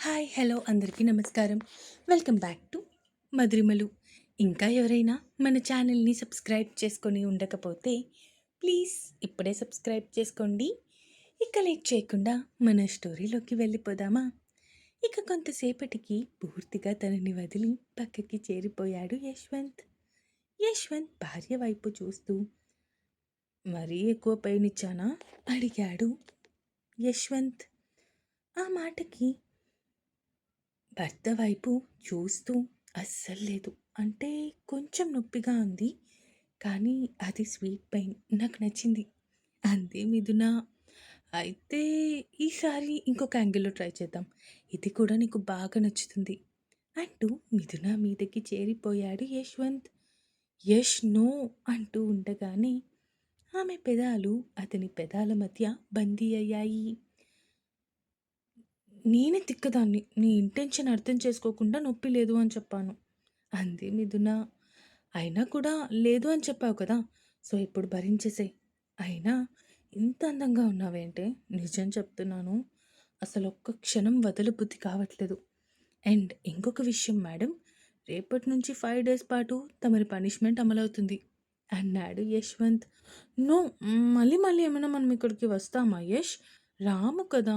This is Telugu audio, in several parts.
హాయ్ హలో అందరికీ నమస్కారం. Welcome back to Madhurimalu. ఇంకా ఎవరైనా మన ఛానల్ని సబ్స్క్రైబ్ చేసుకొని ఉండకపోతే ప్లీజ్ ఇప్పుడే సబ్స్క్రైబ్ చేసుకోండి. ఇక లేట్ చేయకుండా మన స్టోరీలోకి వెళ్ళిపోదామా? ఇక కొంతసేపటికి పూర్తిగా తనని వదిలి పక్కకి చేరిపోయాడు యశ్వంత్. యశ్వంత్ భార్య వైపు చూస్తూ మరీ ఎక్కువ పెయిన్ ఇచ్చానా అడిగాడు యశ్వంత్. ఆ మాటకి భర్త వైపు చూస్తూ అస్సలు లేదు. అంటే కొంచెం నొప్పిగా ఉంది. కానీ అది స్వీట్ పెయిన్. నాకు నచ్చింది. అంతే మిథున. అయితే ఈసారి ఇంకొక యాంగిల్‌లో ట్రై చేద్దాం. ఇది కూడా నీకు బాగా నచ్చుతుంది అంటూ మిథున మీదకి చేరిపోయాడు యశ్వంత్. యష్ నో అంటూ ఉండగానే ఆమె పెదాలు అతని పెదాల మధ్య బందీ అయ్యాయి. నేనే తిక్కదాన్ని. నీ ఇంటెన్షన్ అర్థం చేసుకోకుండా నొప్పి లేదు అని చెప్పాను. అంది మిథున. అయినా కూడా లేదు అని చెప్పావు కదా! సో, ఇప్పుడు భరించేసేయ్. అయినా ఇంత అందంగా ఉన్నావేంటే? నిజం చెప్తున్నాను. అసలొక్క క్షణం వదలబుద్ధి కావట్లేదు. అండ్ ఇంకొక విషయం మేడం, రేపటి నుంచి 5 డేస్ పాటు తమరి పనిష్మెంట్ అమలవుతుంది అన్నాడు యశ్వంత్. నో. మళ్ళీ మళ్ళీ ఏమైనా మనం ఇక్కడికి వస్తామా యష్? రాము కదా!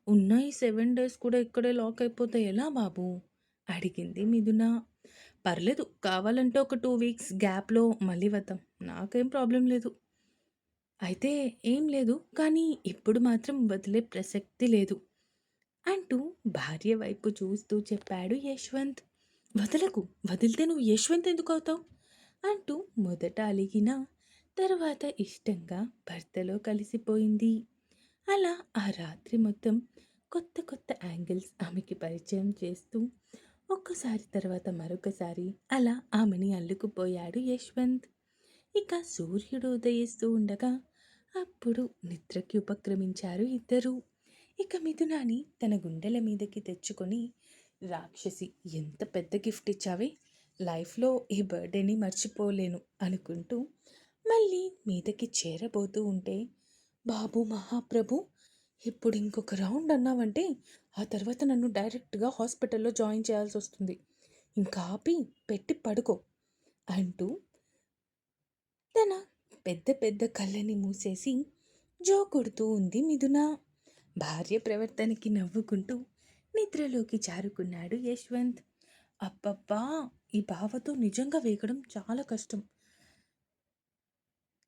ఉన్న ఈ 7 డేస్ కూడా ఇక్కడే లాక్ అయిపోతే ఎలా బాబు? అడిగింది మిథున. పర్లేదు, కావాలంటే ఒక 2 వీక్స్ గ్యాప్‌లో మళ్ళీ వద్దాం. నాకేం ప్రాబ్లం లేదు. అయితే ఏం లేదు. కానీ ఇప్పుడు మాత్రం వదిలే ప్రసక్తి లేదు అంటూ భార్య వైపు చూస్తూ చెప్పాడు యశ్వంత్. వదలకు. వదిలితే నువ్వు యశ్వంత్ ఎందుకవుతావు? అంటూ మొదట అలిగినా తర్వాత ఇష్టంగా భర్తలో కలిసిపోయింది. అలా ఆ రాత్రి మొత్తం కొత్త కొత్త యాంగిల్స్ ఆమెకి పరిచయం చేస్తూ ఒక్కసారి తర్వాత మరొకసారి అలా ఆమెని అల్లుకుపోయాడు యశ్వంత్. ఇక సూర్యుడు ఉదయిస్తూ ఉండగా అప్పుడు నిద్రకి ఉపక్రమించారు ఇద్దరూ. ఇక మిథునాని తన గుండెల మీదకి తెచ్చుకొని, రాక్షసి, ఎంత పెద్ద గిఫ్ట్ ఇచ్చావే, లైఫ్లో ఈ బర్త్డేని మర్చిపోలేను అనుకుంటూ మళ్ళీ మీదకి చేరబోతూ ఉంటే, బాబు మహాప్రభు, ఇప్పుడు ఇంకొక రౌండ్ అన్నావంటే ఆ తర్వాత నన్ను డైరెక్ట్గా హాస్పిటల్లో జాయిన్ చేయాల్సి వస్తుంది. ఇంకా ఆపి పెట్టి పడుకో అంటూ తన పెద్ద పెద్ద కళ్ళని మూసేసి జో కొడుతూ ఉంది మిథున. భార్య ప్రవర్తనకి నవ్వుకుంటూ నిద్రలోకి జారుకున్నాడు యశ్వంత్. అబ్బబ్బా! ఈ బావతో నిజంగా వేగడం చాలా కష్టం.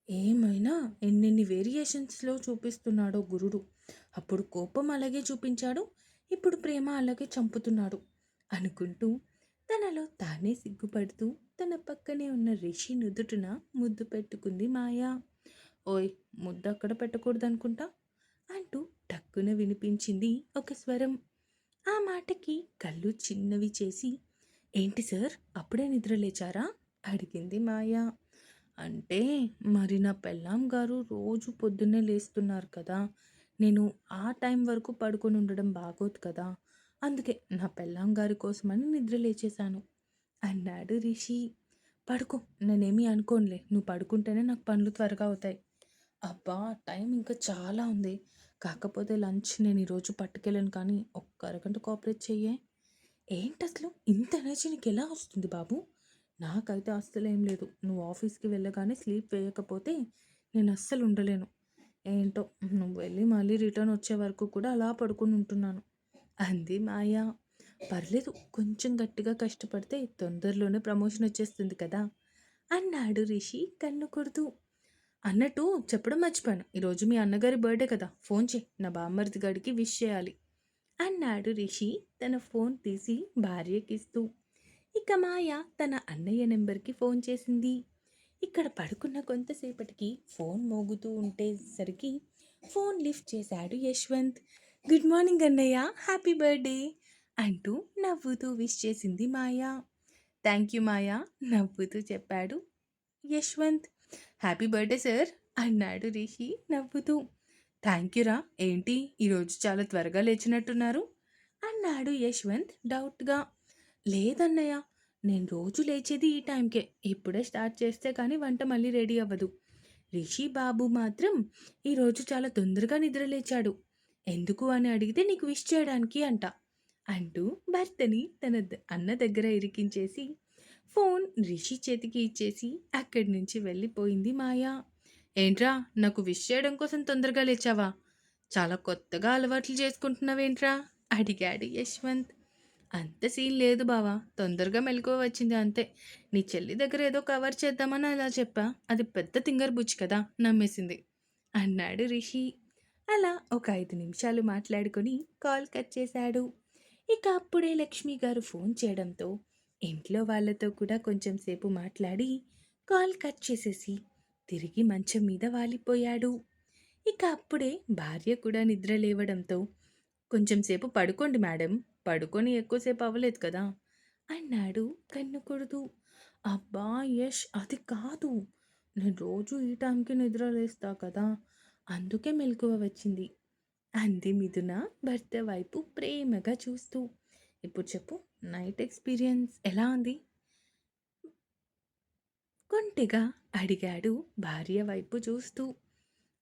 ఏమైనా ఎన్నెన్ని వేరియేషన్స్‌లో చూపిస్తున్నాడో గురుడు. అప్పుడు కోపం అలాగే చూపించాడు. ఇప్పుడు ప్రేమ అలాగే చంపుతున్నాడు అనుకుంటూ తనలో తానే సిగ్గుపడుతూ తన పక్కనే ఉన్న రిషి నుదుటున ముద్దు పెట్టుకుంది మాయ. ఓయ్! ముద్దక్కడ పెట్టకూడదనుకుంటా అంటూ టక్కున వినిపించింది ఒక స్వరం. ఆ మాటకి కళ్ళు చిన్నవి చేసి, ఏంటి సార్ అప్పుడే నిద్ర లేచారా? అడిగింది మాయ. అంటే మరి నా పెళ్ళాం గారు రోజు పొద్దున్నే లేస్తున్నారు కదా! నేను ఆ టైం వరకు పడుకొని ఉండడం బాగోదు కదా! అందుకే నా పెళ్ళాం గారి కోసమని నిద్ర లేచేశాను అన్నాడు రిషి. పడుకో, నేనేమీ అనుకోనులే. నువ్వు పడుకుంటేనే నాకు పనులు త్వరగా అవుతాయి. అబ్బా! టైం ఇంకా చాలా ఉంది. కాకపోతే లంచ్ నేను ఈరోజు పట్టుకెళ్ళను కానీ ఒక్క అరగంట కోఆపరేట్ చెయ్యే. ఏంటసలు ఇంత ఎనర్జీ నీకెలా వస్తుంది బాబు? నాకైతే అస్సలేం లేదు. నువ్వు ఆఫీస్‌కి వెళ్ళగానే స్లీప్ వేయకపోతే నేను అస్సలు ఉండలేను. ఏంటో నువ్వు వెళ్ళి మళ్ళీ రిటర్న్ వచ్చే వరకు కూడా అలా పడుకొని ఉంటున్నాను అంది మాయ. పర్లేదు, కొంచెం గట్టిగా కష్టపడితే తొందరలోనే ప్రమోషన్ వచ్చేస్తుంది కదా అన్నాడు రిషి కన్ను కొడుతూ. అన్నట్టు చెప్పడం మర్చిపోయాను. ఈరోజు మీ అన్నగారి బర్త్‌డే కదా! ఫోన్ చెయి. నా బామ్మర్ది గాడికి విష్ చేయాలి అన్నాడు రిషి తన ఫోన్ తీసి భార్యకిస్తూ. ఇక మాయ తన అన్నయ్య నెంబర్కి ఫోన్ చేసింది. ఇక్కడ పడుకున్న కొంతసేపటికి ఫోన్ మోగుతూ ఉండేసరికి ఫోన్ లిఫ్ట్ చేశాడు యశ్వంత్. గుడ్ మార్నింగ్ అన్నయ్య, హ్యాపీ బర్త్డే అంటూ నవ్వుతూ విష్ చేసింది మాయ. థ్యాంక్ యూ మాయ నవ్వుతూ చెప్పాడు యశ్వంత్. హ్యాపీ బర్త్డే సార్ అన్నాడు రిషి నవ్వుతూ. థ్యాంక్ యూరా. ఏంటి ఈరోజు చాలా త్వరగా లేచినట్టున్నారు అన్నాడు యశ్వంత్ డౌట్గా. లేదన్నయ్య, నేను రోజు లేచేది ఈ టైంకే. ఇప్పుడే స్టార్ట్ చేస్తే కానీ వంట మళ్ళీ రెడీ అవ్వదు. రిషి బాబు మాత్రం ఈరోజు చాలా తొందరగా నిద్ర లేచాడు. ఎందుకు అని అడిగితే నీకు విష్ చేయడానికి అంట అంటూ భర్తని తన అన్న దగ్గర ఇరికించేసి ఫోన్ రిషి చేతికి ఇచ్చేసి అక్కడి నుంచి వెళ్ళిపోయింది మాయ. ఏంట్రా, నాకు విష్ చేయడం కోసం తొందరగా లేచావా? చాలా కొత్తగా అలవాట్లు చేసుకుంటున్నావేంట్రా? అడిగాడు యశ్వంత్. అంత సీన్ లేదు బావా, తొందరగా మెలకువ వచ్చింది అంతే. నీ చెల్లి దగ్గర ఏదో కవర్ చేద్దామని అలా చెప్పా. అది పెద్ద తింగర్ బుచ్చి కదా, నమ్మేసింది అన్నాడు రిషి. అలా ఒక 5 నిమిషాలు మాట్లాడుకొని కాల్ కట్ చేశాడు. ఇక అప్పుడే లక్ష్మి గారు ఫోన్ చేయడంతో ఇంట్లో వాళ్ళతో కూడా కొంచెం సేపు మాట్లాడి కాల్ కట్ చేసేసి తిరిగి మంచం మీద వాలిపోయాడు. ఇక అప్పుడే భార్య కూడా నిద్ర లేవడంతో కొంచెం సేపు పడుకోండి మేడం, పడుకొని ఎక్కువసేపు అవ్వలేదు కదా అన్నాడు కన్ను కొడుతూ. అబ్బా యష్, అది కాదు, నేను రోజు ఈ టైంకి నిద్ర లేస్తా కదా, అందుకే మెలకువ వచ్చింది అంది మిథున భర్త వైపు ప్రేమగా చూస్తూ. ఇప్పుడు చెప్పు, నైట్ ఎక్స్పీరియన్స్ ఎలా ఉంది? కొంటెగా అడిగాడు భార్య వైపు చూస్తూ.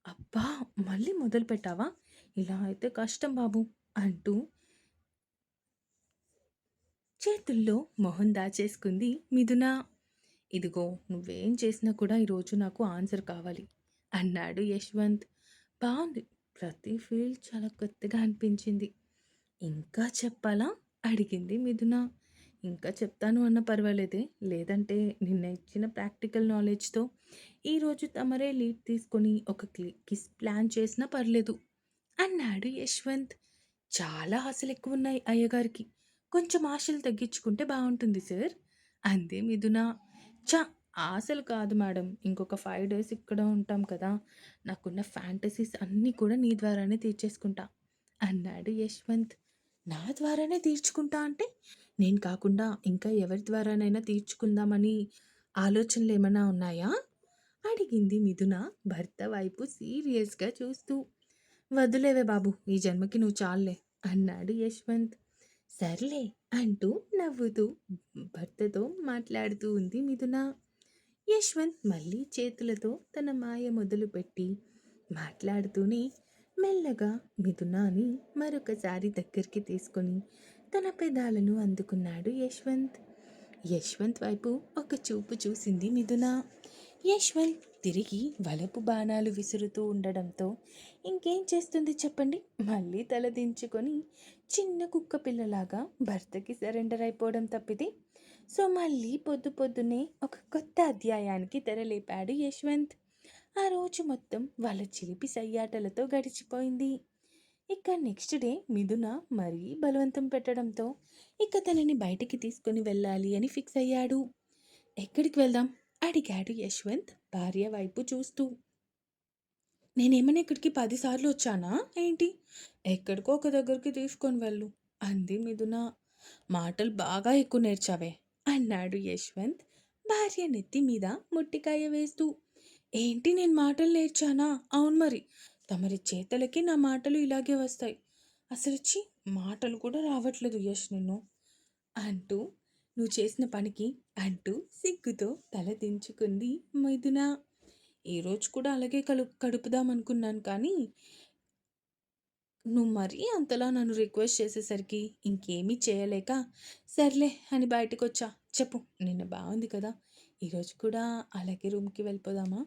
అబ్బా, మళ్ళీ మొదలు పెట్టావా? ఇలా అయితే కష్టం బాబు అంటూ చేతుల్లో మొహం దాచేసుకుంది మిథున. ఇదిగో, నువ్వేం చేసినా కూడా ఈరోజు నాకు ఆన్సర్ కావాలి అన్నాడు యశ్వంత్. బాగుంది, ప్రతి ఫీల్డ్ చాలా కొత్తగా అనిపించింది. ఇంకా చెప్పాలా అడిగింది మిథున. ఇంకా చెప్తాను అన్న పర్వాలేదే, లేదంటే నిన్న ఇచ్చిన ప్రాక్టికల్ నాలెడ్జ్తో ఈరోజు తమరే లీడ్ తీసుకొని ఒక కిస్ ప్లాన్ చేసినా పర్లేదు అన్నాడు యశ్వంత్. చాలా ఆశలు ఎక్కువ ఉన్నాయి అయ్యగారికి, కొంచెం ఆశలు తగ్గించుకుంటే బాగుంటుంది సార్ అంది మిథున. చ, ఆశలు కాదు మేడం, ఇంకొక 5 డేస్ ఇక్కడ ఉంటాం కదా, నాకున్న ఫ్యాంటసీస్ అన్నీ కూడా నీ ద్వారానే తీర్చేసుకుంటా అన్నాడు యశ్వంత్. నా ద్వారానే తీర్చుకుంటా అంటే నేను కాకుండా ఇంకా ఎవరి ద్వారానైనా తీర్చుకుందామని ఆలోచనలు ఏమైనా ఉన్నాయా అడిగింది మిథున భర్త వైపు సీరియస్గా చూస్తూ. వదిలేవే బాబు, ఈ జన్మకి నువ్వు చాలులే అన్నాడు యశ్వంత్. సర్లే అంటూ నవ్వుతూ భర్తతో మాట్లాడుతూ ఉంది మిథున. యశ్వంత్ మళ్ళీ చేతులతో తన మాయ మొదలుపెట్టి మాట్లాడుతూనే మెల్లగా మిథునాని మరొకసారి దగ్గరికి తీసుకొని తన పెదాలను అందుకున్నాడు యశ్వంత్. యశ్వంత్ వైపు ఒక చూపు చూసింది మిథున. యశ్వంత్ తిరిగి వలపు బాణాలు విసురుతూ ఉండడంతో ఇంకేం చేస్తుంది చెప్పండి, మళ్ళీ తలదించుకొని చిన్న కుక్క పిల్లలాగా భర్తకి సరెండర్ అయిపోవడం తప్పితే. సో మళ్ళీ పొద్దు పొద్దున్నే ఒక కొత్త అధ్యాయానికి తెరలేపాడు యశ్వంత్. ఆ రోజు మొత్తం వాళ్ళ చిలిపి సయ్యాటలతో గడిచిపోయింది. ఇక నెక్స్ట్ డే మిథున మరీ బలవంతం పెట్టడంతో ఇక తనని బయటికి తీసుకొని వెళ్ళాలి అని ఫిక్స్ అయ్యాడు. ఎక్కడికి వెళ్దాం అడిగాడు యశ్వంత్ భార్య వైపు చూస్తూ. నేనేమైనా ఇక్కడికి 10 సార్లు వచ్చానా ఏంటి? ఎక్కడికో ఒక దగ్గరికి తీసుకొని వెళ్ళు అంది మిథున. మాటలు బాగా ఎక్కువ నేర్చావే అన్నాడు యశ్వంత్ భార్య నెత్తి మీద ముట్టికాయ వేస్తూ. ఏంటి, నేను మాటలు నేర్చానా? అవును మరి, తమరి చేతలకి నా మాటలు ఇలాగే వస్తాయి. అసలొచ్చి మాటలు కూడా రావట్లేదు యష్ నిన్ను అంటూ, నువ్వు చేసిన పనికి అంటూ సిగ్గుతో తల దించుకుంది మిథున. ఈరోజు కూడా అలాగే కడుపుదామనుకున్నాను కానీ నువ్వు మరీ అంతలా నన్ను రిక్వెస్ట్ చేసేసరికి ఇంకేమీ చేయలేక సర్లే అని బయటకొచ్చా. చెప్పు, నిన్న బాగుంది కదా, ఈరోజు కూడా అలాగే రూమ్కి వెళ్ళిపోదామా?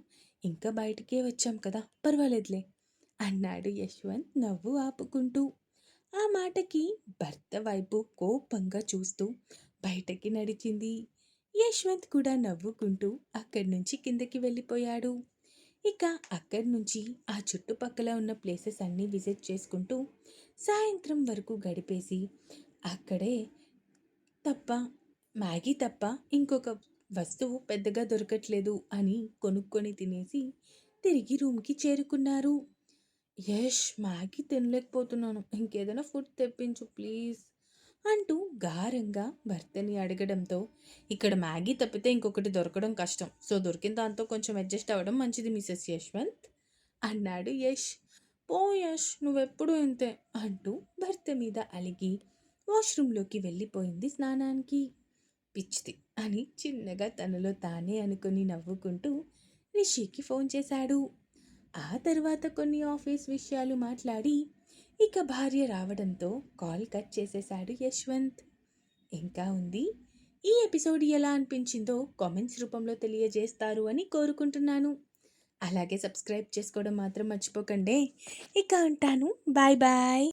ఇంకా బయటికే వచ్చాం కదా, పర్వాలేదులే అన్నాడు యశ్వంత్ నవ్వు ఆపుకుంటూ. ఆ మాటకి భర్త వైపు కోపంగా చూస్తూ బయటకి నడిచింది. యశ్వంత్ కూడా నవ్వుకుంటూ అక్కడి నుంచి కిందకి వెళ్ళిపోయాడు. ఇక అక్కడి నుంచి ఆ చుట్టుపక్కల ఉన్న ప్లేసెస్ అన్నీ విజిట్ చేసుకుంటూ సాయంత్రం వరకు గడిపేసి అక్కడే తప్ప మ్యాగీ తప్ప ఇంకొక వస్తువు పెద్దగా దొరకట్లేదు అని కొనుక్కొని తినేసి తిరిగి రూమ్కి చేరుకున్నారు. యష్, మ్యాగీ తినలేకపోతున్నాను, ఇంకేదైనా ఫుడ్ తెప్పించు ప్లీజ్ అంటూ గారంగా భర్తని అడగడంతో ఇక్కడ మ్యాగీ తప్పితే ఇంకొకటి దొరకడం కష్టం, సో దొరికిన దాంతో కొంచెం అడ్జస్ట్ అవ్వడం మంచిది మిసెస్ యశ్వంత్ అన్నాడు యష్. పో యష్, నువ్వెప్పుడు ఇంతే అంటూ భర్త మీద అలిగి వాష్రూంలోకి వెళ్ళిపోయింది స్నానానికి. పిచ్చిది అని చిన్నగా తనలో తానే అనుకుని నవ్వుకుంటూ రిషికి ఫోన్ చేశాడు. ఆ తర్వాత కొన్ని ఆఫీస్ విషయాలు మాట్లాడి ఇక భార్య రావడంతో కాల్ కట్ చేసేశాడు యశ్వంత్. ఇంకా ఉంది. ఈ ఎపిసోడ్ ఎలా అనిపించిందో కామెంట్స్ రూపంలో తెలియజేస్తారు అని కోరుకుంటున్నాను. అలాగే సబ్స్క్రైబ్ చేసుకోవడం మాత్రం మర్చిపోకండి. ఇక ఉంటాను. Bye bye.